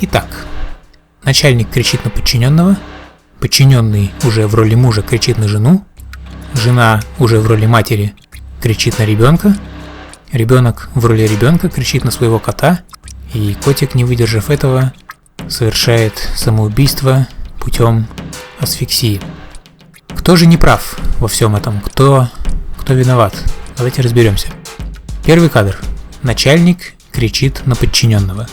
Итак, начальник кричит на подчиненного, подчиненный уже в роли мужа кричит на жену, жена уже в роли матери кричит на ребенка, ребенок в роли ребенка кричит на своего кота, и котик, не выдержав этого, совершает самоубийство путем асфиксии. Кто же не прав во всем этом? Кто виноват? Давайте разберемся. Первый кадр. Начальник кричит на подчиненного.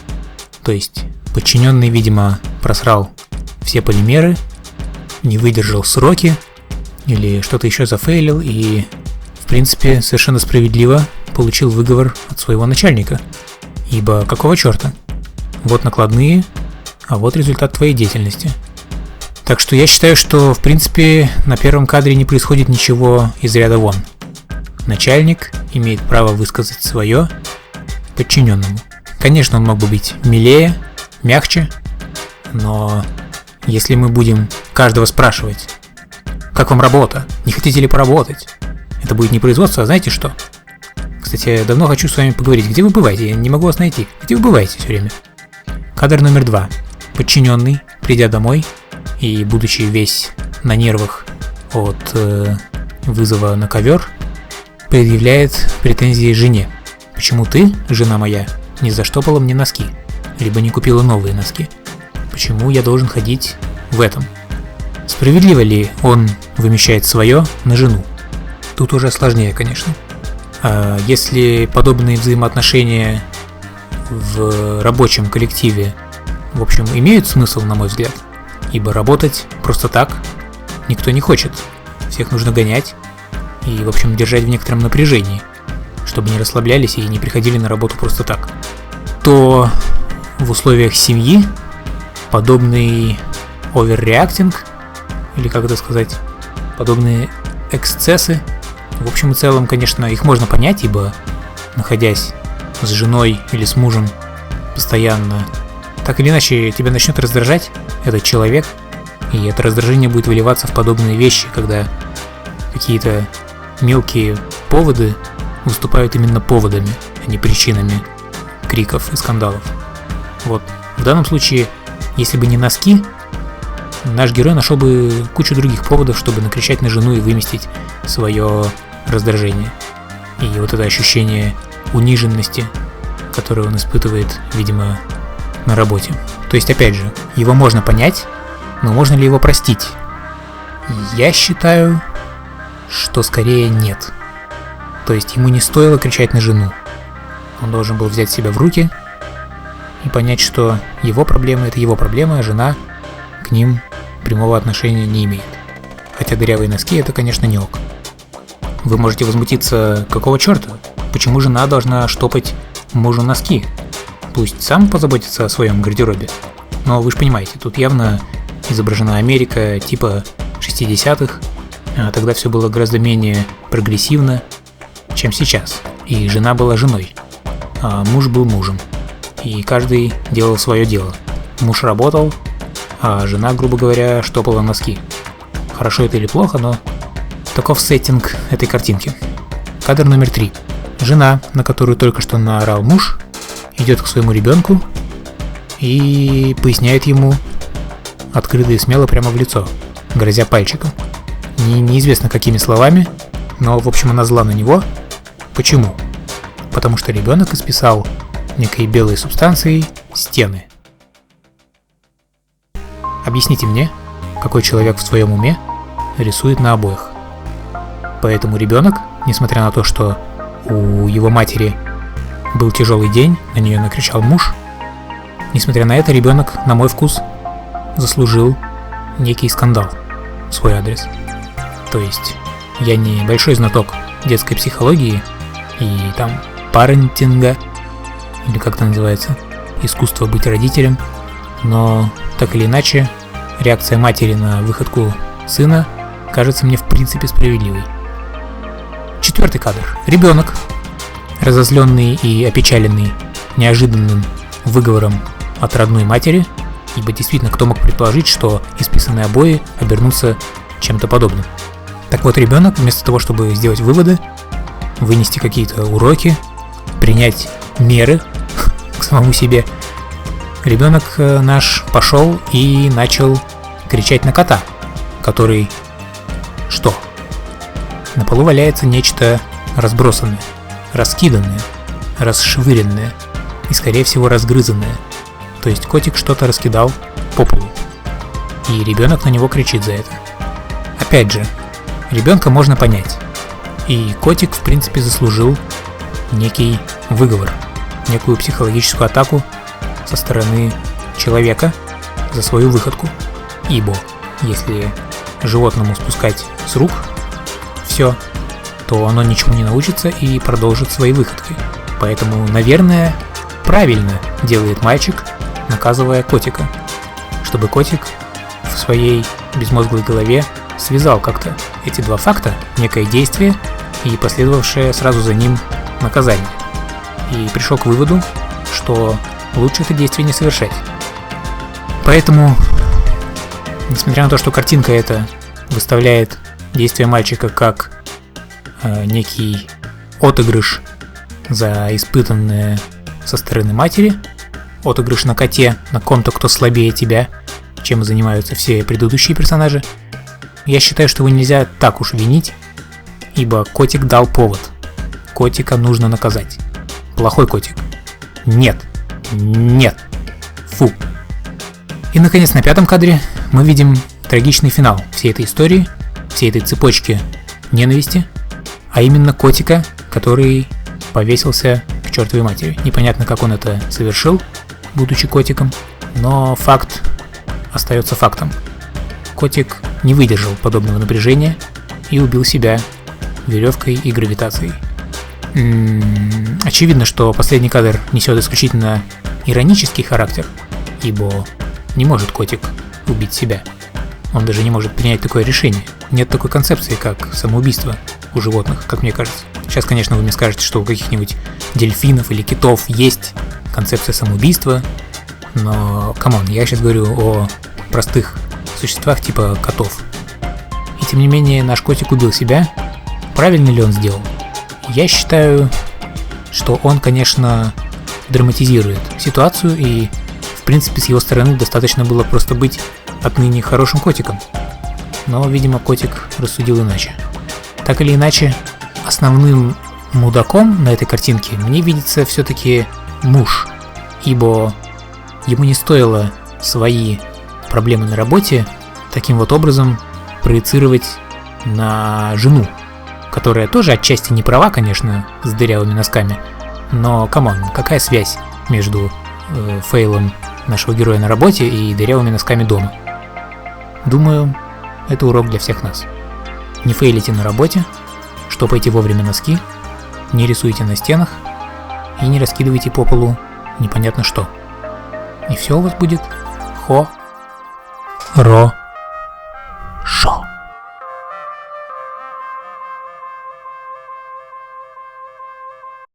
То есть подчиненный, видимо, просрал все полимеры, не выдержал сроки или что-то еще зафейлил и, в принципе, совершенно справедливо получил выговор от своего начальника. Ибо какого черта? Вот накладные, а вот результат твоей деятельности. Так что я считаю, что, в принципе, на первом кадре не происходит ничего из ряда вон. Начальник имеет право высказать свое подчиненному. Конечно, он мог бы быть милее, мягче, но если мы будем каждого спрашивать, как вам работа, не хотите ли поработать, это будет не производство, а знаете что? Кстати, я давно хочу с вами поговорить. Где вы бываете? Я не могу вас найти. Где вы бываете все время? Кадр номер 2. Подчиненный, придя домой и будучи весь на нервах от вызова на ковер, предъявляет претензии жене. Почему ты, жена моя, не заштопала мне носки? Либо не купила новые носки? Почему я должен ходить в этом? Справедливо ли он вымещает свое на жену? Тут уже сложнее, конечно. Если подобные взаимоотношения в рабочем коллективе, в общем, имеют смысл, на мой взгляд, ибо работать просто так никто не хочет. Всех нужно гонять и, в общем, держать в некотором напряжении, чтобы не расслаблялись и не приходили на работу просто так, то в условиях семьи подобный оверреактинг, или как это сказать, подобные эксцессы, в общем и целом, конечно, их можно понять, ибо, находясь с женой или с мужем постоянно, так или иначе тебя начнет раздражать этот человек, и это раздражение будет выливаться в подобные вещи, когда какие-то мелкие поводы выступают именно поводами, а не причинами криков и скандалов. Вот. В данном случае, если бы не носки, наш герой нашел бы кучу других поводов, чтобы накричать на жену и выместить свое раздражение. И вот это ощущение униженности, которое он испытывает, видимо, на работе. То есть, опять же, его можно понять, но можно ли его простить? Я считаю, что скорее нет. То есть ему не стоило кричать на жену. Он должен был взять себя в руки и понять, что его проблемы — это его проблемы, а жена к ним прямого отношения не имеет. Хотя дырявые носки — это, конечно, не ок. Вы можете возмутиться, какого черта? Почему жена должна штопать мужу носки? Пусть сам позаботится о своем гардеробе. Но вы же понимаете, тут явно изображена Америка типа 60-х, а тогда все было гораздо менее прогрессивно, чем сейчас. И жена была женой, а муж был мужем. И каждый делал свое дело. Муж работал, а жена, грубо говоря, штопала носки. Хорошо это или плохо, но таков сеттинг этой картинки. Кадр номер 3. Жена, на которую только что наорал муж, идет к своему ребенку и поясняет ему открыто и смело прямо в лицо, грозя пальчиком. Неизвестно какими словами, но в общем она зла на него. Почему? Потому что ребенок исписал некой белой субстанцией стены. Объясните мне, какой человек в своем уме рисует на обоях. Поэтому ребенок, несмотря на то, что у его матери был тяжелый день, на нее накричал муж, несмотря на это, ребенок, на мой вкус, заслужил некий скандал в свой адрес. То есть, я не большой знаток детской психологии и там парентинга, или как это называется, искусство быть родителем, но так или иначе, реакция матери на выходку сына кажется мне в принципе справедливой. 4 кадр. Ребенок, разозленный и опечаленный неожиданным выговором от родной матери, ибо действительно кто мог предположить, что исписанные обои обернутся чем-то подобным. Так вот, ребенок, вместо того, чтобы сделать выводы, вынести какие-то уроки, принять меры к самому себе, Ребенок наш пошел и начал кричать на кота, который... Что? На полу валяется нечто разбросанное, раскиданное, расшвыренное и, скорее всего, разгрызанное. То есть котик что-то раскидал по полу. И ребенок на него кричит за это. Опять же, ребенка можно понять. И котик, в принципе, заслужил некий выговор, некую психологическую атаку со стороны человека за свою выходку. Ибо если животному спускать с рук все, то оно ничему не научится и продолжит своей выходкой. Поэтому, наверное, правильно делает мальчик, наказывая котика, чтобы котик в своей безмозглой голове связал как-то эти два факта, некое действие и последовавшее сразу за ним наказание. И пришел к выводу, что лучше это действие не совершать. Поэтому, несмотря на то, что картинка эта выставляет действие мальчика как некий отыгрыш за испытанное со стороны матери, отыгрыш на коте, на ком-то, кто слабее тебя, чем занимаются все предыдущие персонажи, я считаю, что его нельзя так уж винить, ибо котик дал повод. Котика нужно наказать. Плохой котик. Нет. Нет. Фу. И, наконец, на 5-м кадре мы видим трагичный финал всей этой истории, всей этой цепочки ненависти, а именно котика, который повесился к чертовой матери. Непонятно, как он это совершил, будучи котиком, но факт остается фактом. Котик не выдержал подобного напряжения и убил себя веревкой и гравитацией. Очевидно, что последний кадр несет исключительно иронический характер, ибо не может котик убить себя. Он даже не может принять такое решение. Нет такой концепции, как самоубийство у животных, как мне кажется. Сейчас, конечно, вы мне скажете, что у каких-нибудь дельфинов или китов есть концепция самоубийства, но, камон, я сейчас говорю о простых существах типа котов. И тем не менее, наш котик убил себя. Правильно ли он сделал? Я считаю, что он, конечно, драматизирует ситуацию, и, в принципе, с его стороны достаточно было просто быть отныне хорошим котиком. Но, видимо, котик рассудил иначе. Так или иначе, основным мудаком на этой картинке мне видится все-таки муж, ибо ему не стоило свои проблемы на работе таким вот образом проецировать на жену, которая тоже отчасти не права, конечно, с дырявыми носками, но, камон, какая связь между фейлом нашего героя на работе и дырявыми носками дома? Думаю, это урок для всех нас. Не фейлите на работе, штопайте вовремя носки, не рисуйте на стенах и не раскидывайте по полу непонятно что. И все у вас будет хорошо.